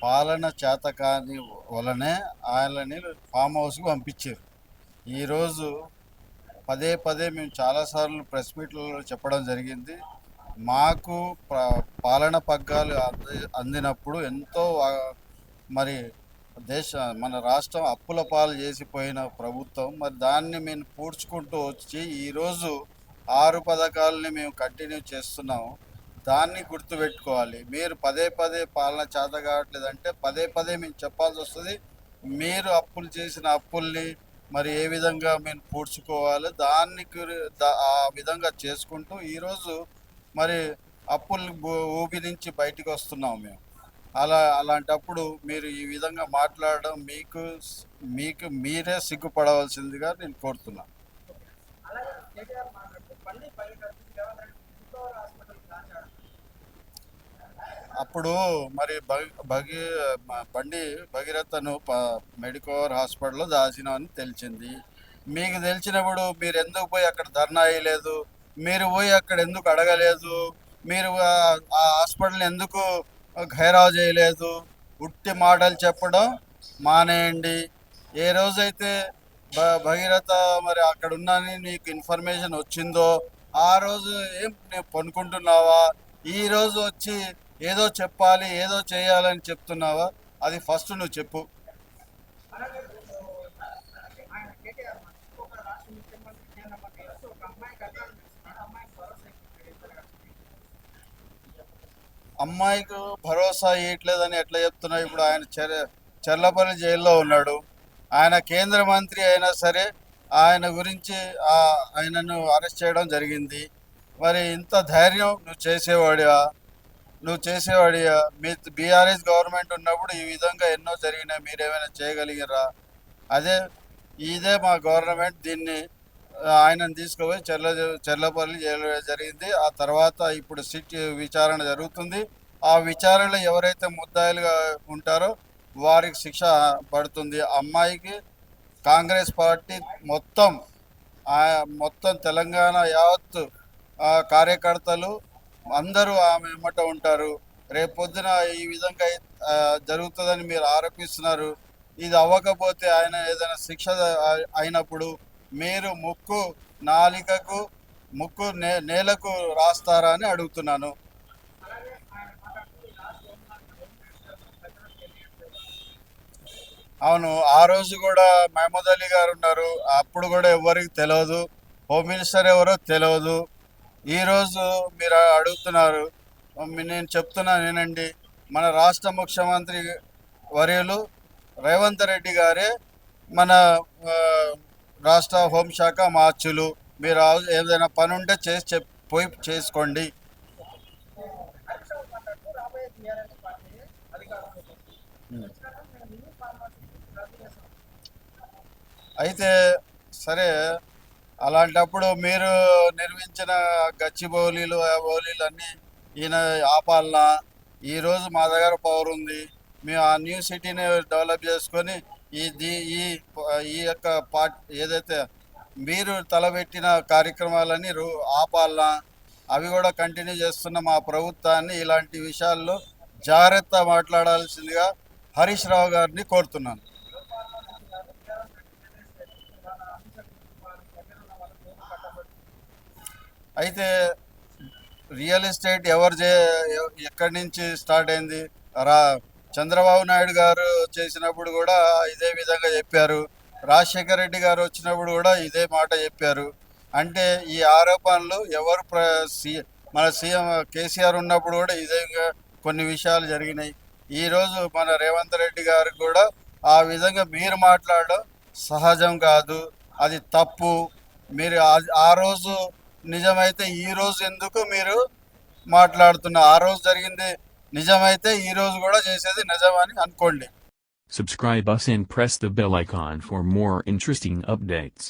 పాలన చేతకాని వలనే ఆయనని ఫామ్ హౌస్కి పంపించారు. ఈరోజు పదే పదే మేము చాలాసార్లు ప్రెస్ మీట్లలో చెప్పడం జరిగింది. మాకు పాలన పగ్గాలు అందినప్పుడు ఎంతో మరి దేశ మన రాష్ట్రం అప్పుల పాలు చేసిపోయిన ప్రభుత్వం, మరి దాన్ని మేము పూడ్చుకుంటూ వచ్చి ఈరోజు 6 పథకాలని మేము కంటిన్యూ చేస్తున్నాము. దాన్ని గుర్తుపెట్టుకోవాలి. మీరు పదే పదే పాలన చేత కావట్లేదంటే పదే పదే మేము చెప్పాల్సి వస్తుంది. మీరు అప్పులు చేసిన అప్పుల్ని మరి ఏ విధంగా మేము పూడ్చుకోవాలి, దాన్ని ఆ విధంగా చేసుకుంటూ ఈరోజు మరి అప్పులు ఊబి నుంచి బయటకు వస్తున్నాం మేము. అలాంటప్పుడు మీరు ఈ విధంగా మాట్లాడడం మీకు మీకు మీరే సిగ్గుపడవలసిందిగా నేను కోరుతున్నాను. అప్పుడు మరి బండి భగీరథను మెడికోవర్ హాస్పిటల్లో దాచినామని తెలిసింది. మీకు తెలిసినప్పుడు మీరు ఎందుకు పోయి అక్కడ ధర్నా వేయలేదు? మీరు పోయి అక్కడ ఎందుకు అడగలేదు? మీరు ఆ హాస్పిటల్ ఎందుకు ఖైరావు చేయలేదు? ఉట్టి మాటలు చెప్పడం మానేయండి. ఏ రోజైతే భగీరథ మరి అక్కడ ఉన్నానని నీకు ఇన్ఫర్మేషన్ వచ్చిందో ఆ రోజు ఏం నేను పనుకుంటున్నావా? ఈ రోజు వచ్చి ఏదో చెప్పాలి, ఏదో చేయాలని చెప్తున్నావా? అది ఫస్ట్ నువ్వు చెప్పు. అమ్మాయికి భరోసా ఇవ్వట్లేదని ఎట్లా చెప్తున్నావు? ఇప్పుడు ఆయన చెర్లపల్లి జైల్లో ఉన్నాడు. ఆయన కేంద్ర మంత్రి అయినా సరే ఆయన గురించి ఆయనను అరెస్ట్ చేయడం జరిగింది. మరి ఇంత ధైర్యం నువ్వు చేసేవాడియా? మీ బీఆర్ఎస్ గవర్నమెంట్ ఉన్నప్పుడు ఈ విధంగా ఎన్నో జరిగినాయి. మీరేమైనా చేయగలిగిరా? అదే ఇదే మా గవర్నమెంట్. దీన్ని ఆయనను తీసుకుపోయి చెర్లపల్లి జైలు జరిగింది. ఆ తర్వాత ఇప్పుడు సిట్ విచారణ జరుగుతుంది. ఆ విచారణలో ఎవరైతే ముద్దాయిలుగా ఉంటారో వారికి శిక్ష పడుతుంది. అమ్మాయికి కాంగ్రెస్ పార్టీ మొత్తం మొత్తం తెలంగాణ యావత్తు కార్యకర్తలు అందరూ ఆమె వెంబట ఉంటారు. రేపొద్దున ఈ విధంగా జరుగుతుందని మీరు ఆరోపిస్తున్నారు. ఇది అవ్వకపోతే ఆయన ఏదైనా శిక్ష అయినప్పుడు మీరు నాలికకు నేలకు రాస్తారా అని అడుగుతున్నాను. అవును, ఆ రోజు కూడా మహమూద్ అలీ గారు ఉన్నారు. అప్పుడు కూడా ఎవరికి తెలియదు, హోమ్ మినిస్టర్ ఎవరో తెలియదు. ఈరోజు మీరు అడుగుతున్నారు. నేను చెప్తున్నా నేనండి, మన రాష్ట్ర ముఖ్యమంత్రి వర్యులు రేవంత్ రెడ్డి గారే మన ఆ, రాష్ట్ర హోంశాఖ మార్చులు. మీరు ఏదైనా పని ఉంటే పోయి చేసుకోండి. అయితే సరే, అలాంటప్పుడు మీరు నిర్మించిన గచ్చిబౌలీలు బౌలీలు అన్నీ ఈయన ఆపాలనా? ఈరోజు మా దగ్గర పవర్ ఉంది. మేము ఆ న్యూ సిటీని డెవలప్ చేసుకొని ఈ ఈ ఈ యొక్క ఏదైతే మీరు తలపెట్టిన కార్యక్రమాలన్నీ ఆపాలనా? అవి కూడా కంటిన్యూ చేస్తున్న మా ప్రభుత్వాన్ని ఇలాంటి విషయాల్లో జాగ్రత్త మాట్లాడాల్సిందిగా హరీష్ రావు గారిని కోరుతున్నాను. అయితే రియల్ ఎస్టేట్ ఎక్కడి నుంచి స్టార్ట్ అయింది? రా చంద్రబాబు నాయుడు గారు చేసినప్పుడు కూడా ఇదే విధంగా చెప్పారు. రాజశేఖర రెడ్డి గారు వచ్చినప్పుడు కూడా ఇదే మాట చెప్పారు. అంటే ఈ ఆరోపణలు మన సీఎం కేసీఆర్ ఉన్నప్పుడు కూడా ఇదే కొన్ని విషయాలు జరిగినాయి. ఈరోజు మన రేవంత్ రెడ్డి గారు కూడా ఆ విధంగా మీరు మాట్లాడడం సహజం కాదు, అది తప్పు. మీరు ఆ రోజు నిజమైతే ఈ రోజు ఎందుకు మీరు మాట్లాడుతున్నారు? ఆ రోజు జరిగింది నిజమైతే ఈ రోజు కూడా చేసేది నిజమని అనుకోండి. Subscribe us and press the bell icon for more interesting updates.